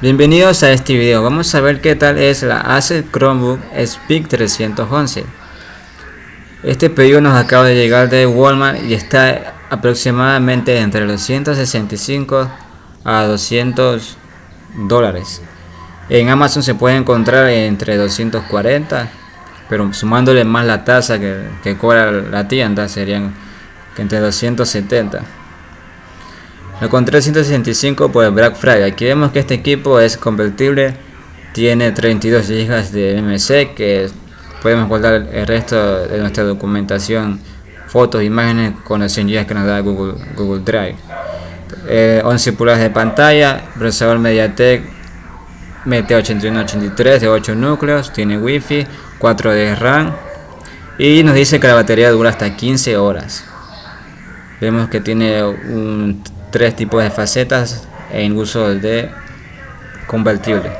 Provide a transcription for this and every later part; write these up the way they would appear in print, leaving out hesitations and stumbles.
Bienvenidos a este video. Vamos a ver qué tal es la Acer Chromebook Speak 311. Este pedido nos acaba de llegar de Walmart y está aproximadamente entre los 165 a 200 dólares. En Amazon se puede encontrar entre 240, pero sumándole más la tasa que cobra la tienda serían entre 270. Lo encontré 165 por el Black Friday. Aquí vemos que este equipo es convertible, tiene 32 GB de MMC, que podemos guardar el resto de nuestra documentación, fotos, imágenes con los 100 GB que nos da Google Drive. 11 pulgadas de pantalla, procesador MediaTek MT8183 de 8 núcleos, tiene Wi-Fi, 4 de RAM y nos dice que la batería dura hasta 15 horas. Vemos que tiene 3 tipos de facetas en uso de convertible,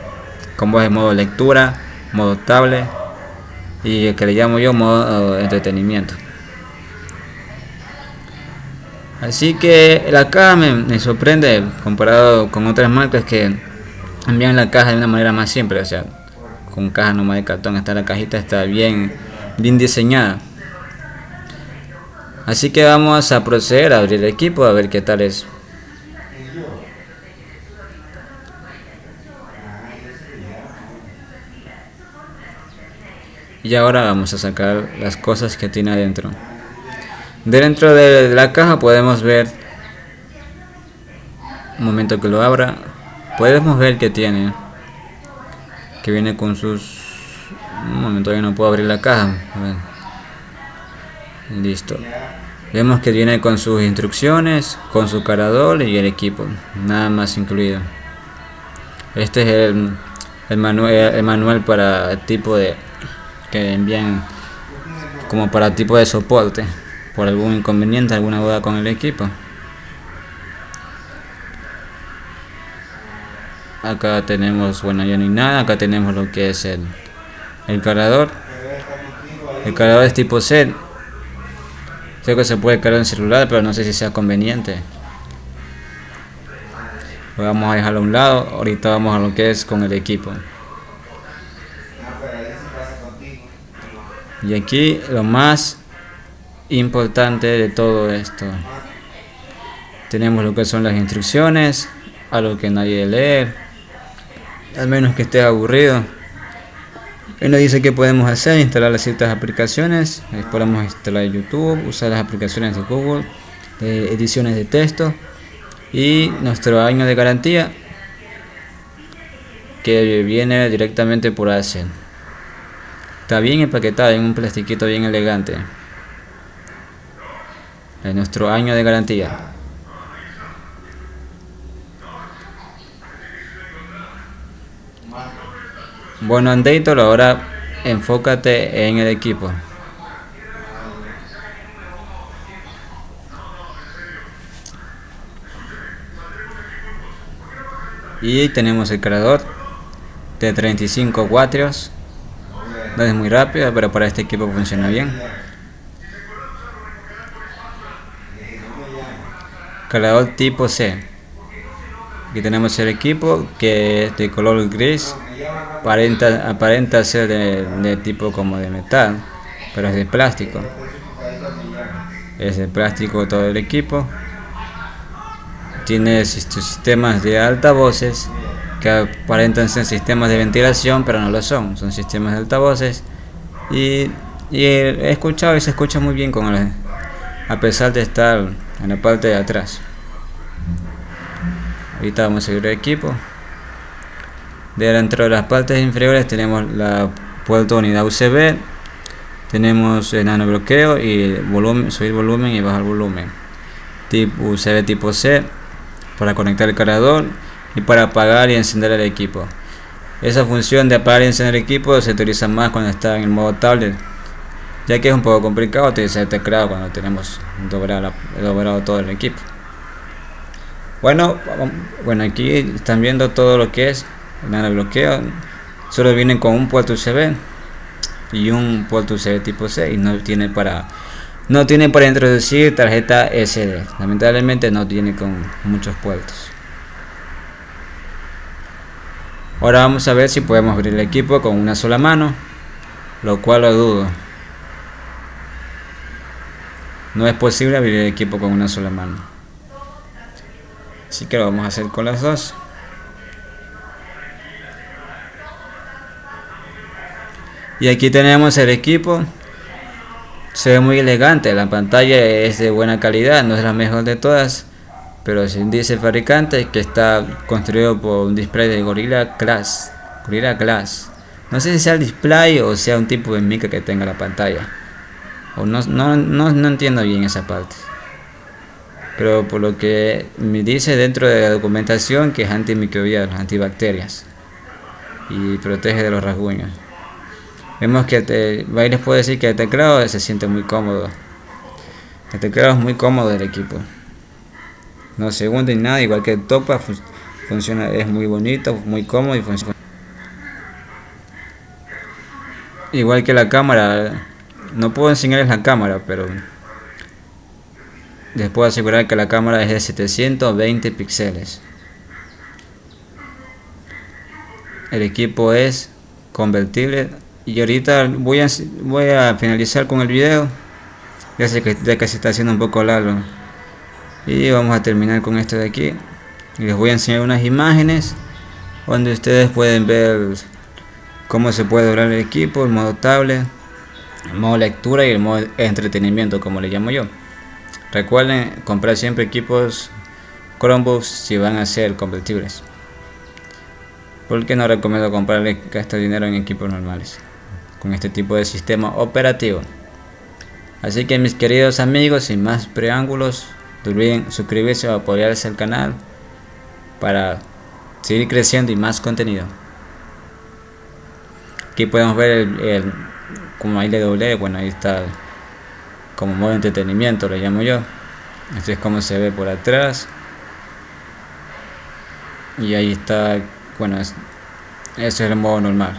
como es modo lectura, modo tablet y el que le llamo yo modo entretenimiento. Así que la caja me sorprende comparado con otras marcas que envían la caja de una manera más simple, o sea, con caja normal de cartón. La cajita está bien diseñada. Así que vamos a proceder a abrir el equipo a ver qué tal es. Y ahora vamos a sacar las cosas que tiene adentro. Dentro de la caja podemos ver, un momento que lo abra, podemos ver que tiene, que viene con sus, un momento, yo no puedo abrir la caja. A ver. Listo. Vemos que viene con sus instrucciones, con su cargador y el equipo, nada más incluido. Este es el manual para tipo de que envían como para tipo de soporte por algún inconveniente, alguna duda con el equipo. Acá tenemos, bueno, ya no hay nada. Acá tenemos lo que es el cargador. El cargador es tipo C. Sé que se puede cargar en celular, pero no sé si sea conveniente. Lo vamos a dejarlo a un lado. Ahorita vamos a lo que es con el equipo. Y aquí lo más importante de todo esto, tenemos lo que son las instrucciones, algo que nadie lee, al menos que esté aburrido. Él nos dice que podemos hacer: instalar ciertas aplicaciones, podemos instalar YouTube, usar las aplicaciones de Google, ediciones de texto y nuestro año de garantía que viene directamente por Acer. Está bien empaquetado en un plastiquito bien elegante. Es nuestro año de garantía. Bueno, Andator, ahora enfócate en el equipo. Y tenemos el cargador de 35 watts. No es muy rápido, pero para este equipo funciona bien. Cargador tipo C. Aquí tenemos el equipo, que es de color gris. Aparenta ser de tipo como de metal, pero es de plástico. Es de plástico todo el equipo. Tiene sistemas de altavoces que aparentan ser sistemas de ventilación, pero no lo son. Son sistemas de altavoces. Y he escuchado y se escucha muy bien a pesar de estar en la parte de atrás. Ahorita vamos a seguir el equipo. Dentro de las partes inferiores tenemos la puerta unidad USB. Tenemos el nano bloqueo y volumen, subir volumen y bajar volumen. Tipo USB tipo C para conectar el cargador y para apagar y encender el equipo. Esa función de apagar y encender el equipo se utiliza más cuando está en el modo tablet, ya que es un poco complicado utilizar el teclado cuando tenemos dobrado todo el equipo. Bueno, aquí están viendo todo lo que es el nano bloqueo. Solo vienen con un puerto USB y un puerto USB tipo C y no tiene para introducir tarjeta SD. Lamentablemente no tiene con muchos puertos. Ahora vamos a ver si podemos abrir el equipo con una sola mano, lo cual lo dudo. No es posible abrir el equipo con una sola mano, así que lo vamos a hacer con las dos. Y aquí tenemos el equipo. Se ve muy elegante, la pantalla es de buena calidad, no es la mejor de todas, pero se dice el fabricante que está construido por un display de Gorilla Glass. No sé si sea el display o sea un tipo de micro que tenga la pantalla. O no entiendo bien esa parte. Pero por lo que me dice dentro de la documentación que es antimicrobial, antibacterias y protege de los rasguños. Vemos que ahí les puedo decir que el teclado se siente muy cómodo. El teclado es muy cómodo del equipo. No se hunde ni nada, igual que el Topaz funciona, es muy bonito, muy cómodo y funciona. Igual que la cámara, no puedo enseñarles la cámara, pero les puedo asegurar que la cámara es de 720 píxeles. El equipo es convertible. Y ahorita voy a finalizar con el video, ya sé que se está haciendo un poco largo, y vamos a terminar con esto de aquí. Y les voy a enseñar unas imágenes donde ustedes pueden ver cómo se puede doblar el equipo, el modo tablet, el modo lectura y el modo entretenimiento, como le llamo yo. Recuerden comprar siempre equipos Chromebooks si van a ser convertibles, porque no recomiendo comprarle gastar dinero en equipos normales con este tipo de sistema operativo. Así que mis queridos amigos, sin más preámbulos, no olviden suscribirse o apoyarse al canal para seguir creciendo y más contenido. Aquí podemos ver como ahí le doblé, bueno, ahí está como modo entretenimiento, lo llamo yo. Este es como se ve por atrás, y ahí está, bueno, ese es el modo normal.